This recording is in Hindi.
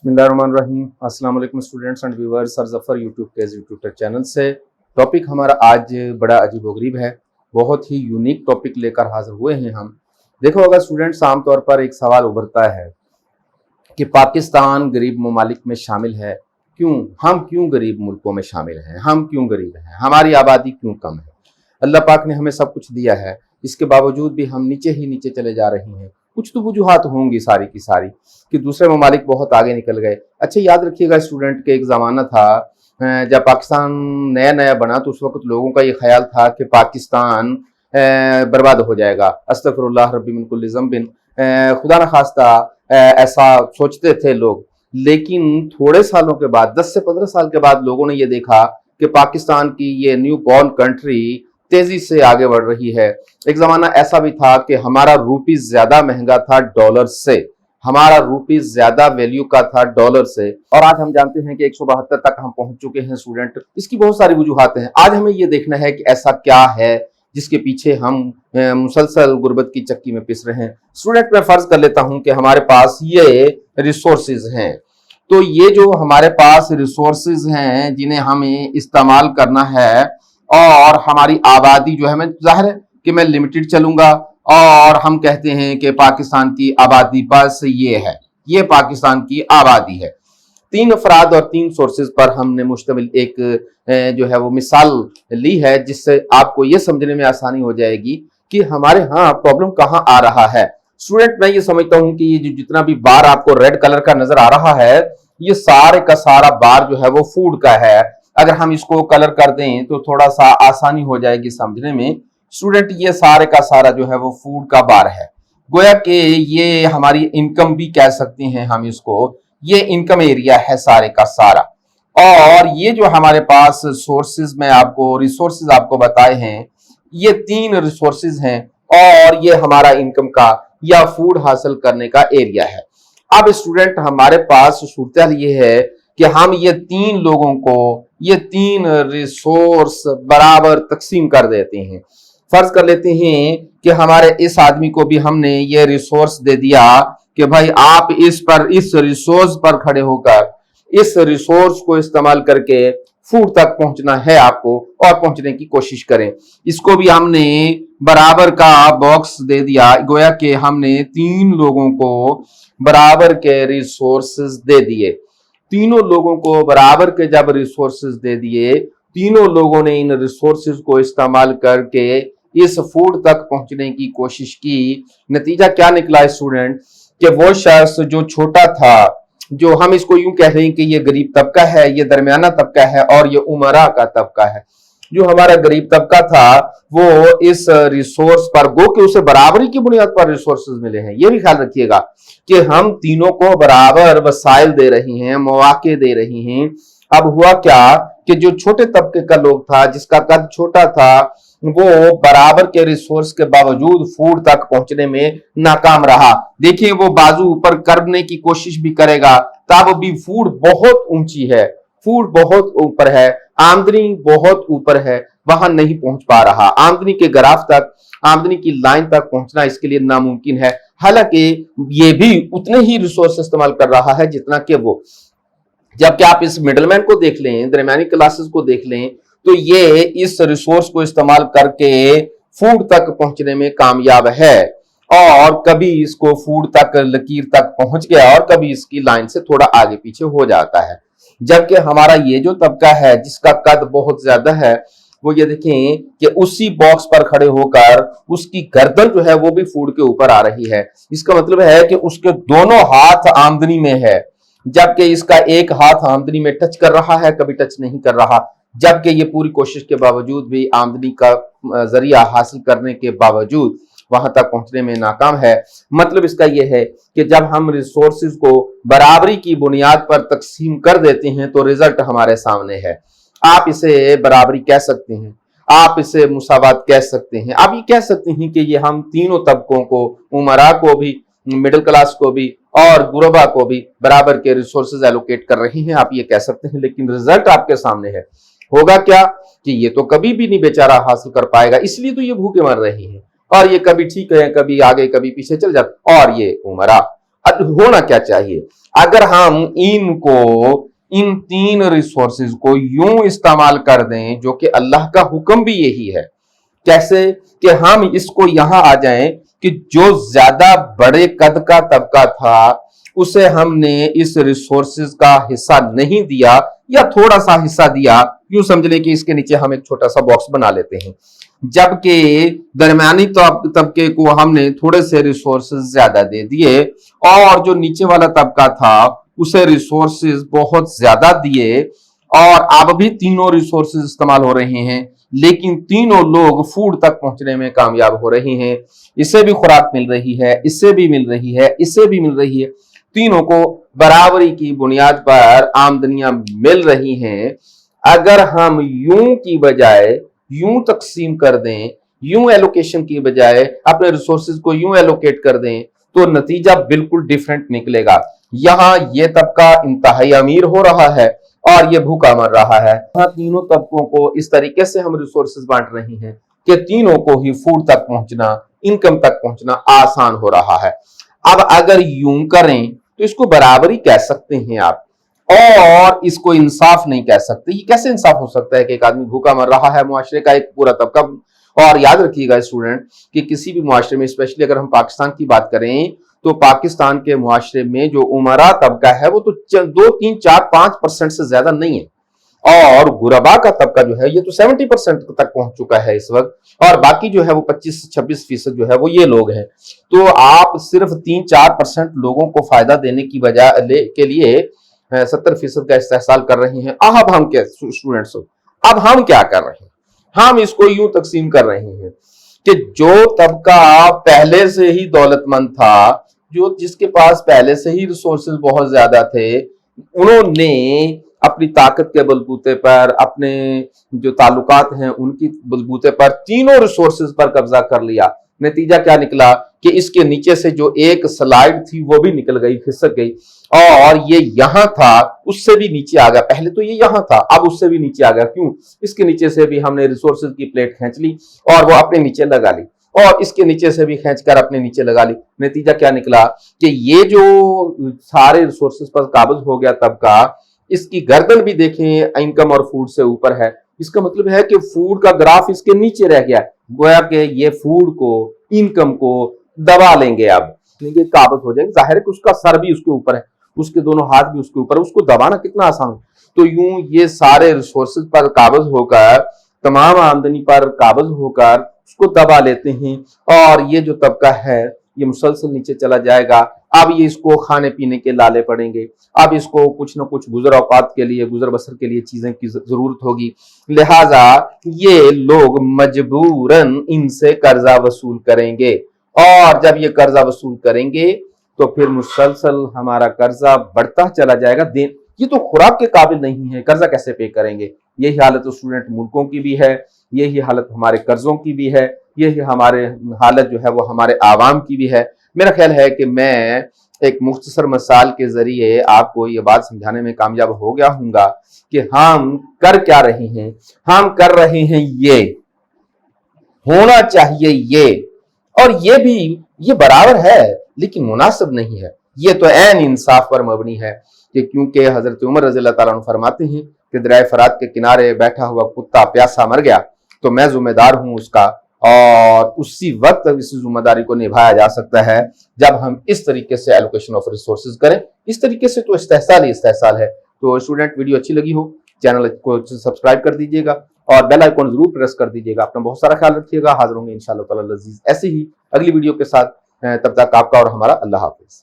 बिस्मिल्लाहिर्रहमानिर्रहीम। अस्सलाम वालेकुम students and viewers. Sir Zafar YouTube के यूट्यूब चैनल से टॉपिक हमारा आज बड़ा अजीबोगरीब है, बहुत ही यूनिक टॉपिक लेकर हाजिर हुए हैं हम। देखो, अगर स्टूडेंट्स आमतौर पर एक सवाल उभरता है कि पाकिस्तान गरीब ममालिक में शामिल है, हम क्यों गरीब मुल्कों में शामिल हैं, हम क्यों गरीब हैं, हमारी आबादी क्यों कम है। अल्लाह पाक ने हमें सब कुछ दिया है, इसके बावजूद भी हम नीचे ही नीचे चले जा रहे हैं। कुछ तो वजूहात होंगी सारी की सारी कि दूसरे ममालिक बहुत आगे निकल गए। अच्छा, याद रखिएगा स्टूडेंट के एक ज़माना था जब पाकिस्तान नया नया बना तो उस वक्त लोगों का ये ख्याल था कि पाकिस्तान बर्बाद हो जाएगा। अस्तगफिरुल्लाह रब्बी मिन कुल्लि ज़ंबिन, खुदा न खास्ता ऐसा सोचते थे लोग। लेकिन थोड़े सालों के बाद, 10 से 15 साल के बाद लोगों ने ये देखा कि पाकिस्तान की ये न्यू बॉर्न कंट्री तेजी से आगे बढ़ रही है। एक जमाना ऐसा भी था कि हमारा रूपी ज्यादा महंगा था डॉलर से, हमारा रूपी ज्यादा वैल्यू का था डॉलर से, और आज हम जानते हैं कि 172 तक हम पहुंच चुके हैं स्टूडेंट। इसकी बहुत सारी वजूहात हैं। आज हमें ये देखना है कि ऐसा क्या है जिसके पीछे हम मुसलसल गुर्बत की चक्की में पिस रहे हैं। स्टूडेंट, मैं फर्ज कर लेता हूं कि हमारे पास ये रिसोर्सेज हैं, तो ये जो हमारे पास रिसोर्सेज हैं जिन्हें हमें इस्तेमाल करना है, और हमारी आबादी जो है, मैं जाहिर है कि मैं लिमिटेड चलूंगा, और हम कहते हैं कि पाकिस्तान की आबादी बस ये है, ये पाकिस्तान की आबादी है। 3 अफराद और 3 सोर्सेज पर हमने मुश्तमिल एक जो है वो मिसाल ली है, जिससे आपको ये समझने में आसानी हो जाएगी कि हमारे यहाँ प्रॉब्लम कहाँ आ रहा है। स्टूडेंट, मैं ये समझता हूँ कि ये जो जितना भी बार आपको रेड कलर का नजर आ रहा है, ये सारे का सारा बार जो है वो फूड का है। अगर हम इसको कलर कर दें तो थोड़ा सा आसानी हो जाएगी समझने में। स्टूडेंट, ये सारे का सारा जो है वो फूड का बार है। गोया कि ये हमारी इनकम भी कह सकते हैं हम इसको, ये इनकम एरिया है सारे का सारा। और ये जो हमारे पास सोर्सेज में आपको रिसोर्सेज आपको बताए हैं, ये 3 रिसोर्सेज हैं, और ये हमारा इनकम का या फूड हासिल करने का एरिया है। अब स्टूडेंट, हमारे पास सूरत ये है कि हम ये 3 लोगों को ये 3 रिसोर्स बराबर तकसीम कर देते हैं। फर्ज कर लेते हैं कि हमारे इस आदमी को भी हमने ये रिसोर्स दे दिया कि भाई आप इस रिसोर्स पर खड़े होकर इस रिसोर्स को इस्तेमाल करके फूड तक पहुंचना है आपको, और पहुंचने की कोशिश करें। इसको भी हमने बराबर का बॉक्स दे दिया, गोया कि हमने 3 लोगों को बराबर के रिसोर्सेज दे दिए। तीनों लोगों को बराबर के जब रिसोर्सेज दे दिए, तीनों लोगों ने इन रिसोर्सेज को इस्तेमाल करके इस फूड तक पहुंचने की कोशिश की। नतीजा क्या निकला स्टूडेंट कि वो शख्स जो छोटा था, जो हम इसको यूं कह रहे हैं कि ये गरीब तबका है, ये दरमियाना तबका है, और ये उमरा का तबका है। जो हमारा गरीब तबका था वो इस रिसोर्स पर, गो कि उसे बराबरी की बुनियाद पर रिसोर्सेज मिले हैं। ये भी ख्याल रखिएगा कि हम तीनों को बराबर वसाइल दे रही हैं, मौके दे रही हैं। अब हुआ क्या कि जो छोटे तबके का लोग था, जिसका कद छोटा था, वो बराबर के रिसोर्स के बावजूद फूड तक पहुंचने में नाकाम रहा। देखिए, वो बाजू ऊपर करने की कोशिश भी करेगा, तब भी फूड बहुत ऊंची है, फूड बहुत ऊपर है, आमदनी बहुत ऊपर है, वहां नहीं पहुंच पा रहा। आमदनी के ग्राफ तक, आमदनी की लाइन तक पहुंचना इसके लिए नामुमकिन है। हालांकि ये भी उतने ही रिसोर्स इस्तेमाल कर रहा है जितना कि वो। जबकि आप इस मिडलमैन को देख लें, दरमियानी क्लासेस को देख लें, तो ये इस रिसोर्स को इस्तेमाल करके फूड तक पहुंचने में कामयाब है, और कभी इसको फूड तक, लकीर तक पहुंच गया, और कभी इसकी लाइन से थोड़ा आगे पीछे हो जाता है। जबकि हमारा ये जो तबका है जिसका कद बहुत ज्यादा है, वो ये देखें कि उसी बॉक्स पर खड़े होकर उसकी गर्दन जो है वो भी फूड के ऊपर आ रही है। इसका मतलब है कि उसके दोनों हाथ आमदनी में है, जबकि इसका एक हाथ आमदनी में टच कर रहा है, कभी टच नहीं कर रहा। जबकि ये पूरी कोशिश के बावजूद भी, आमदनी का जरिया हासिल करने के बावजूद वहां तक पहुंचने में नाकाम है। मतलब इसका यह है कि जब हम रिसोर्सेज को बराबरी की बुनियाद पर तकसीम कर देते हैं तो रिजल्ट हमारे सामने है। आप इसे बराबरी कह सकते हैं, आप इसे मुसावात कह सकते हैं, आप ये कह सकते हैं कि ये हम तीनों तबकों को, उमरा को भी, मिडिल क्लास को भी और गुरबा को भी बराबर के रिसोर्सेज एलोकेट कर रही हैं, आप ये कह सकते हैं। लेकिन रिजल्ट आपके सामने है। होगा क्या कि ये तो कभी भी नहीं बेचारा हासिल कर पाएगा, इसलिए तो ये भूखे मर रही हैं, और ये कभी ठीक है, कभी आगे कभी पीछे चल जाता, और ये उमरा। होना क्या चाहिए अगर हम इन 3 रिसोर्सेज को यूं इस्तेमाल कर दें, जो कि अल्लाह का हुक्म भी यही है। कैसे कि हम इसको यहां आ जाएं कि जो ज्यादा बड़े कद का तबका था उसे हमने इस रिसोर्सेज का हिस्सा नहीं दिया या थोड़ा सा हिस्सा दिया, यूं समझ लें कि इसके नीचे हम एक छोटा सा बॉक्स बना लेते हैं, जबकि दरमियानी तबके को हमने थोड़े से रिसोर्सेज ज्यादा दे दिए और जो नीचे वाला तबका था उसे रिसोर्सेज बहुत ज्यादा दिए और अब भी तीनों रिसोर्सेज इस्तेमाल हो रहे हैं, लेकिन तीनों लोग फूड तक पहुंचने में कामयाब हो रहे हैं। इसे भी खुराक मिल रही है, इससे भी मिल रही है, इससे भी मिल रही है, तीनों को बराबरी की बुनियाद पर आमदनियां मिल रही हैं। अगर हम यूं की बजाय यूं तकसीम कर दें, यूं एलोकेशन की बजाय अपने रिसोर्सेज को यूं एलोकेट कर दें, तो नतीजा बिल्कुल डिफरेंट निकलेगा। यहां ये तबका इंतहाई अमीर हो रहा है और ये भूखा मर रहा है। यहां तीनों तबकों को इस तरीके से हम रिसोर्सेज बांट रहे हैं कि तीनों को ही फूड तक पहुंचना, इनकम तक पहुंचना आसान हो रहा है। अब अगर यूं करें तो इसको बराबरी कह सकते हैं आप, और इसको इंसाफ नहीं कह सकते। ये कैसे इंसाफ हो सकता है कि एक आदमी भूखा मर रहा है, मुआशरे का एक पूरा तबका। और याद रखिएगा स्टूडेंट कि किसी भी मुआशरे में, स्पेशली अगर हम पाकिस्तान की बात करें, तो पाकिस्तान के मुआशरे में जो उमरा तबका है वो तो 2, 3, 4, 5% से ज्यादा नहीं है, और गुरबा का तबका जो है ये तो 70% तक पहुंच चुका है इस वक्त, और बाकी जो है वो 25-26% जो है वो ये लोग हैं। तो आप सिर्फ 3-4% लोगों को फायदा देने की बजाय के लिए 70% का इस्तेहसाल कर रहे हैं। अब हम क्या स्टूडेंट्स, अब हम क्या कर रहे हैं, हम इसको यूं तकसीम कर रहे हैं कि जो तबका पहले से ही दौलतमंद था, जो जिसके पास पहले से ही रिसोर्सेज बहुत ज्यादा थे, उन्होंने अपनी ताकत के बलबूते पर, अपने जो ताल्लुकात हैं उनकी बलबूते पर तीनों रिसोर्सेज पर कब्जा कर लिया। नतीजा क्या निकला कि इसके नीचे से जो एक स्लाइड थी वो भी निकल गई, खिसक गई, और ये यहां था उससे भी नीचे आ गया। पहले तो ये यहां था, अब उससे भी नीचे आ गया। क्यों? इसके नीचे से भी हमने रिसोर्सेज की प्लेट खींच ली और वो अपने नीचे लगा ली, और इसके नीचे से भी खींचकर अपने नीचे लगा ली। नतीजा क्या निकला कि ये जो सारे रिसोर्सेज पर काबिज हो गया तबका, इसकी गर्दन भी देखें इनकम और फूड से ऊपर है। इसका मतलब है कि फूड का ग्राफ इसके नीचे रह गया, गोया कि ये फूड को, इनकम को दबा लेंगे, अब काबिज हो जाएंगे। जाहिर है कि उसका सर भी उसके ऊपर है, उसके दोनों हाथ भी उसके ऊपर है, उसको दबाना कितना आसान। तो यूं ये सारे रिसोर्सेज पर काबिज होकर, तमाम आमदनी पर काबिज होकर उसको दबा लेते हैं, और ये जो तबका है ये मुसलसल नीचे चला जाएगा। अब ये इसको खाने पीने के लाले पड़ेंगे, अब इसको कुछ ना कुछ गुजर औकात के लिए, गुजर बसर के लिए चीजें की जरूरत होगी, लिहाजा ये लोग मजबूरन इनसे कर्जा वसूल करेंगे, और जब ये कर्जा वसूल करेंगे तो फिर मुसलसल हमारा कर्जा बढ़ता चला जाएगा। ये तो खुराक के काबिल नहीं है, कर्जा कैसे पे करेंगे। यही हालत तो स्टूडेंट मुल्कों की भी है, यही हालत हमारे कर्जों की भी है, यही हमारे हालत जो है वो हमारे आवाम की भी है। मेरा ख्याल है कि मैं एक मुख्तसर मिसाल के जरिए आपको ये बात समझाने में कामयाब हो गया हूंगा कि हम कर क्या रहे हैं। हम कर रहे हैं ये, होना चाहिए ये, और ये भी ये बराबर है लेकिन मुनासिब नहीं है। ये तो ऐन इंसाफ पर मबनी है कि क्योंकि हजरत उमर रज़ी अल्लाह ताला अन्हु फरमाते हैं कि दरिया फरात के किनारे बैठा हुआ कुत्ता प्यासा मर गया तो मैं जिम्मेदार हूं उसका, और उसी वक्त इस जिम्मेदारी को निभाया जा सकता है जब हम इस तरीके से एलोकेशन ऑफ रिसोर्सेज करें। इस तरीके से तो इस्तेहसाल ही इस्तेहसाल है। तो स्टूडेंट, वीडियो अच्छी लगी हो चैनल को सब्सक्राइब कर दीजिएगा और बेल आइकॉन जरूर प्रेस कर दीजिएगा। अपना बहुत सारा ख्याल रखिएगा। हाजिर होंगे इंशाअल्लाह ताला अज़ीज़ ऐसे ही अगली वीडियो के साथ। तब तक आपका और हमारा अल्लाह हाफिज।